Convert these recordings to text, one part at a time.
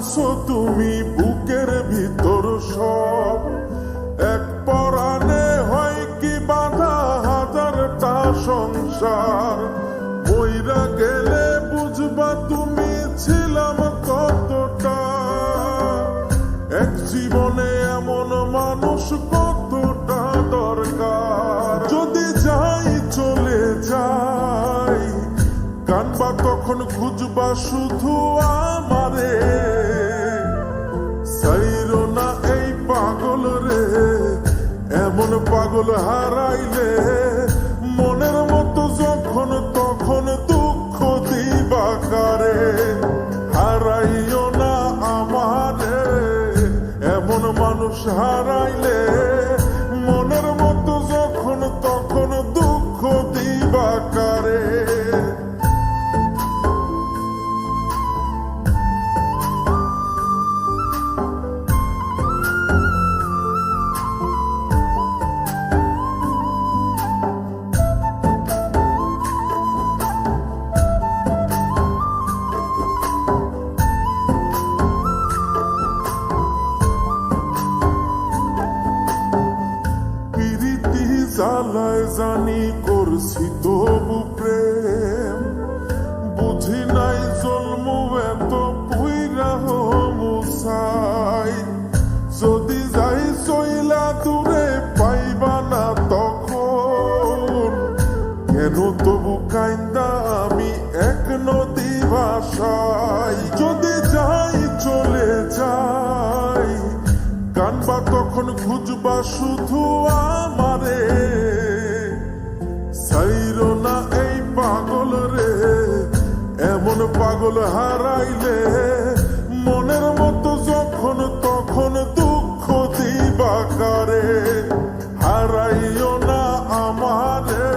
ভাঙছো তুমি বুকের ভিতর সব, এক পরাণে হয় কি বাধা হাজারটা সংসার। মইরা গেলে বুঝবা তুমি ছিলাম কতটা, এক জীবনে এমন মানুষ কতটা দরকার। যদি যাই চলে যাই কানবা তখন খুঁজবা শুধু আমারে, সাইরো না এই পাগল রে, এমন পাগল হারাইলে মনের মতো যখন তখন দুঃখ দিবা কারে। হারাইও না আমারে, এমন মানুষ হারাইলে মনের মতো যখন তখন দুঃখ দিবা কারে। জ্বালায় জানি করছি তবু প্রেম, বুঝি নাই জন্ম এত পুইরা মুসাই। যদি যাই চইলা দূরে পাইবা না তখন, কেন তবু কাইন্দা আমি এক নদী ভাষাই। যদি যাই চলে যাই কানবা তখন খুঁজবা শুধু আমারে, সাইরো না এই পাগল রে, এমন পাগল হারাইলে মনের মতো যখন তখন দুঃখ দিবা কারে। হারাইও না আমারে,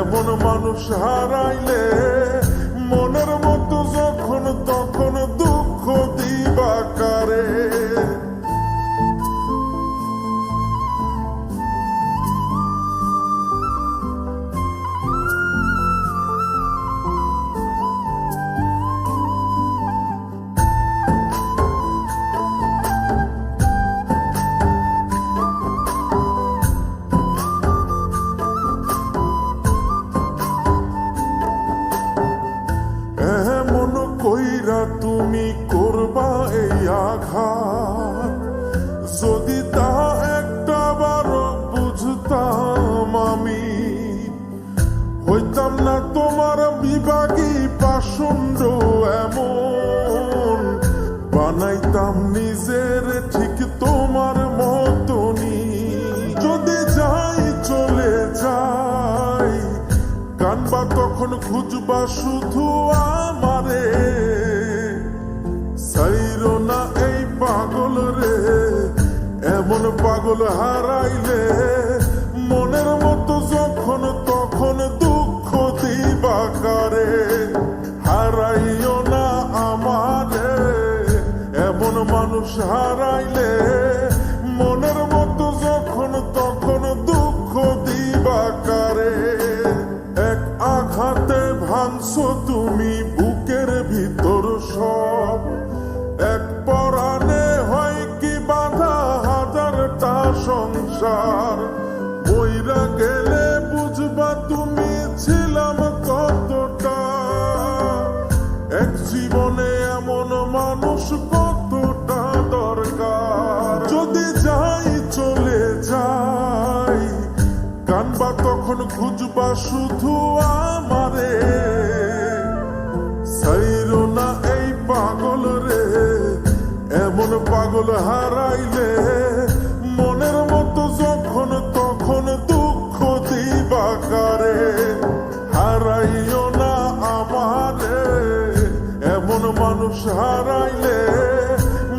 এমন মানুষ হারাইলে মনের মতো যখন তখন দুঃখ দিবা কারে। এমন কইরা তুমি করবা এই আঘাত, যদি তা একটা বারো বুঝতাম আমি, হইতাম না তোমার বিভাগী পাষণ্ড এমন, বানাইতাম নিজের ঠিক তোমার মতনই। যদি যাই চলে যাই কানবা তখন খুঁজবা শুধু আমারে, সাইরো না এই পাগল রে, এমন পাগল হারাইলে মনের মতো যখন তখন দুঃখ দিবা কারে। হারাইও না আমারে, এমন মানুষ হারাইলে মনের মতো যখন তখন দুঃখ দিবা কারে। এক আঘাতে ভাঙছো তুমি বুকের ভিতর সব, এক পরাণে হয় কি বাধা হাজারটা সংসার। মইরা গেলে বুঝবা তুমি ছিলাম কতটা, এক জীবনে এমন মানুষ কতটা দরকার। যদি যাই চলে যাই কানবা তখন খুঁজবা শুধু আমারে, সাইরো না এই পাগল রে, এমন পাগল হারাইলে মনের মতো যখন তখন দুঃখ দিবা কারে। হারাইও না আমারে, এমন মানুষ হারাইলে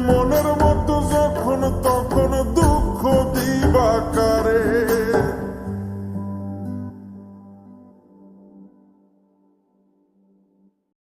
মনের